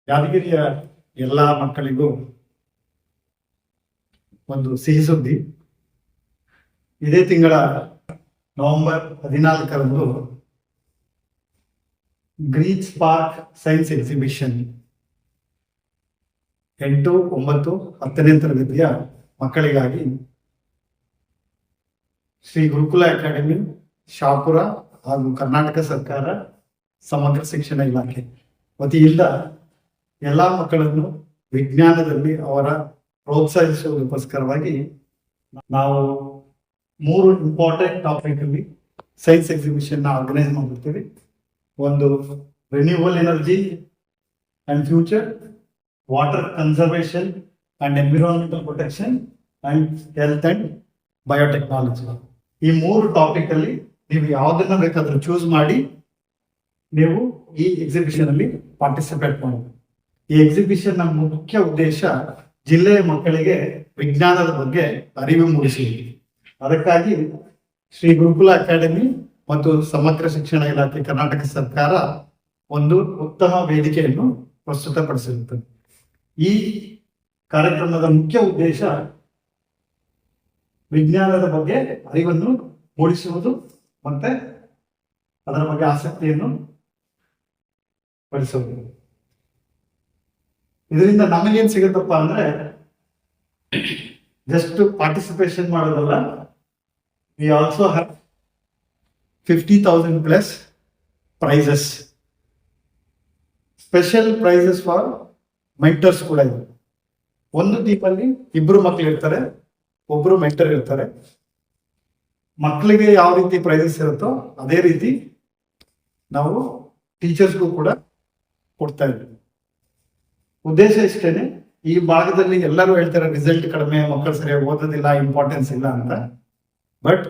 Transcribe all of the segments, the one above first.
ಯಾದಗಿರಿಯ ಎಲ್ಲ ಮಕ್ಕಳಿಗೂ ಒಂದು ಸಿಹಿ ಸುದ್ದಿ. ಇದೇ ತಿಂಗಳ ನವೆಂಬರ್ 14ರಂದು ಗ್ರೀನ್ ಸ್ಪಾರ್ಕ್ ಸೈನ್ಸ್ ಎಕ್ಸಿಬಿಷನ್ 8, 9, 10ನೇ ತರಗತಿಯ ಮಕ್ಕಳಿಗಾಗಿ ಶ್ರೀ ಗುರುಕುಲ ಅಕಾಡೆಮಿ, ಶಾಪುರ ಹಾಗೂ ಕರ್ನಾಟಕ ಸರ್ಕಾರ ಸಮಗ್ರ ಶಿಕ್ಷಣ ಇಲಾಖೆ ವತಿಯಿಂದ ಎಲ್ಲ ಮಕ್ಕಳನ್ನು ವಿಜ್ಞಾನದಲ್ಲಿ ಅವರ ಪ್ರೋತ್ಸಾಹಿಸುವುದಕ್ಕೋಸ್ಕರವಾಗಿ ನಾವು 3 ಇಂಪಾರ್ಟೆಂಟ್ ಟಾಪಿಕ್ ಅಲ್ಲಿ ಸೈನ್ಸ್ ಎಕ್ಸಿಬಿಷನ್ ಆರ್ಗನೈಸ್ ಮಾಡಿರ್ತೀವಿ. ಒಂದು renewal energy and future, water conservation and environmental protection and health and biotechnology. ಈ 3 ಟಾಪಿಕ್ ಅಲ್ಲಿ ನೀವು ಯಾವುದನ್ನ ಬೇಕಾದ್ರೂ ಚೂಸ್ ಮಾಡಿ ನೀವು ಈ ಎಕ್ಸಿಬಿಷನ್ ಅಲ್ಲಿ ಪಾರ್ಟಿಸಿಪೇಟ್ ಮಾಡಬಹುದು. ಈ ಎಕ್ಸಿಬಿಷನ್ ನಮ್ಮ ಮುಖ್ಯ ಉದ್ದೇಶ ಜಿಲ್ಲೆಯ ಮಕ್ಕಳಿಗೆ ವಿಜ್ಞಾನದ ಬಗ್ಗೆ ಅರಿವು ಮೂಡಿಸುವುದು. ಅದಕ್ಕಾಗಿ ಶ್ರೀ ಗುರುಕುಲ ಅಕಾಡೆಮಿ ಮತ್ತು ಸಮಗ್ರ ಶಿಕ್ಷಣ ಇಲಾಖೆ ಕರ್ನಾಟಕ ಸರ್ಕಾರ ಒಂದು ಉತ್ತಮ ವೇದಿಕೆಯನ್ನು ಪ್ರಸ್ತುತಪಡಿಸಿರುತ್ತದೆ. ಈ ಕಾರ್ಯಕ್ರಮದ ಮುಖ್ಯ ಉದ್ದೇಶ ವಿಜ್ಞಾನದ ಬಗ್ಗೆ ಅರಿವನ್ನು ಮೂಡಿಸುವುದು ಮತ್ತೆ ಅದರ ಬಗ್ಗೆ ಆಸಕ್ತಿಯನ್ನು ಪಡಿಸುವುದು. ಇದರಿಂದ ನಮಗೇನ್ ಸಿಗುತ್ತಪ್ಪ ಅಂದ್ರೆ ಜಸ್ಟ್ ಪಾರ್ಟಿಸಿಪೇಷನ್ ಮಾಡೋದಲ್ಲ, we also have 50,000 plus prizes, special prizes for mentors ಕೂಡ ಇದೆ. ಒಂದು ಟೀಮಲ್ಲಿ 2 ಮಕ್ಕಳು ಇರ್ತಾರೆ, ಒಬ್ರು ಮೆಂಟರ್ ಇರ್ತಾರೆ. ಮಕ್ಕಳಿಗೆ ಯಾವ ರೀತಿ ಪ್ರೈಸಸ್ ಇರುತ್ತೋ ಅದೇ ರೀತಿ ನಾವು ಟೀಚರ್ಸ್ಗೂ ಕೂಡ ಕೊಡ್ತಾ ಇದ್ದೀವಿ. ಉದ್ದೇಶ ಇಷ್ಟೇನೆ. ಈ ಭಾಗದಲ್ಲಿ ಎಲ್ಲರೂ ಹೇಳ್ತಾರೆ ರಿಸಲ್ಟ್ ಕಡಿಮೆ, ಮಕ್ಕಳು ಸರಿಯಾಗಿ ಓದೋದಿಲ್ಲ, ಇಂಪಾರ್ಟೆನ್ಸ್ ಇಲ್ಲ ಅಂತ. ಬಟ್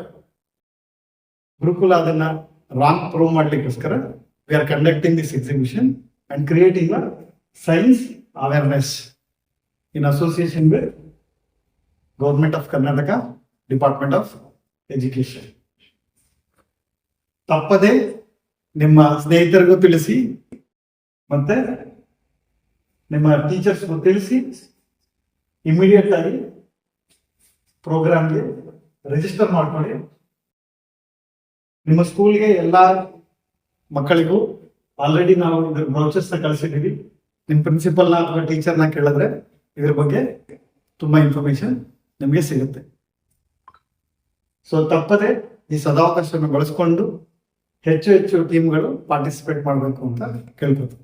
ಗುರುಕುಲ ಅದನ್ನ ರಾಂಗ್ ಪ್ರೂವ್ ಮಾಡ್ಲಿಕ್ಕೋಸ್ಕರ we are conducting this exhibition and creating a science awareness in association with government of Karnataka, department of education. ತಪ್ಪದೆ ನಿಮ್ಮ ಸ್ನೇಹಿತರಿಗೂ ತಿಳಿಸಿ ಮತ್ತೆ ನಿಮ್ಮ ಟೀಚರ್ಸ್ಗೂ ತಿಳಿಸಿ ಇಮಿಡಿಯೇಟ್ ಆಗಿ ಪ್ರೋಗ್ರಾಮ್ಗೆ ರಿಜಿಸ್ಟರ್ ಮಾಡ್ಕೊಳ್ಳಿ. ನಿಮ್ಮ ಸ್ಕೂಲ್ಗೆ ಎಲ್ಲ ಮಕ್ಕಳಿಗೂ ಆಲ್ರೆಡಿ ನಾವು ಇದ್ರ ಬ್ರೌಚರ್ಸ್ ಕಳಿಸಿದ್ದೀವಿ. ನಿಮ್ಮ ಪ್ರಿನ್ಸಿಪಲ್ನ ಅಥವಾ ಟೀಚರ್ನ ಕೇಳಿದ್ರೆ ಇದ್ರ ಬಗ್ಗೆ ತುಂಬಾ ಇನ್ಫಾರ್ಮೇಶನ್ ನಿಮಗೆ ಸಿಗುತ್ತೆ. ಸೊ ತಪ್ಪದೆ ಈ ಸದಾವಕಾಶವನ್ನು ಬಳಸ್ಕೊಂಡು ಹೆಚ್ಚು ಹೆಚ್ಚು ಟೀಮ್ಗಳು ಪಾರ್ಟಿಸಿಪೇಟ್ ಮಾಡಬೇಕು ಅಂತ ಕೇಳ್ಕೊತೀವಿ.